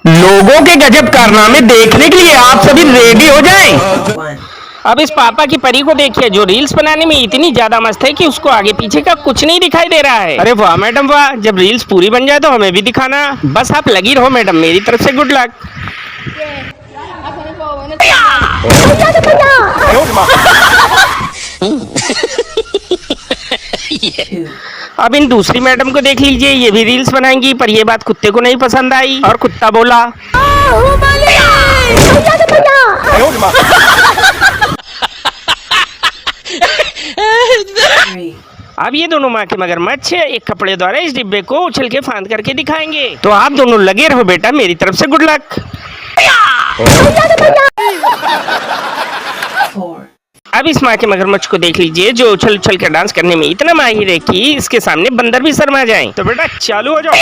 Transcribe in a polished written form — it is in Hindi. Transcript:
लोगों के गजब कारनामे देखने के लिए आप सभी रेडी हो जाएं। अब इस पापा की परी को देखिए जो रील्स बनाने में इतनी ज्यादा मस्त है कि उसको आगे पीछे का कुछ नहीं दिखाई दे रहा है। अरे वाह मैडम वाह, जब रील्स पूरी बन जाए तो हमें भी दिखाना। बस आप लगी रहो मैडम, मेरी तरफ से गुड लक। अब इन दूसरी मैडम को देख लीजिए, ये भी रील्स बनाएंगी, पर ये बात कुत्ते को नहीं पसंद आई और कुत्ता बोला अब ये दोनों माँ के मगरमच्छ एक कपड़े द्वारा इस डिब्बे को उछल के फांद करके दिखाएंगे। तो आप दोनों लगे रहो बेटा, मेरी तरफ से गुड लक। अब इस माँ के मगरमच्छ को देख लीजिए जो उछल उछल के डांस करने में इतना माहिर है कि इसके सामने बंदर भी शर्मा जाए। तो बेटा चालू हो जाओ।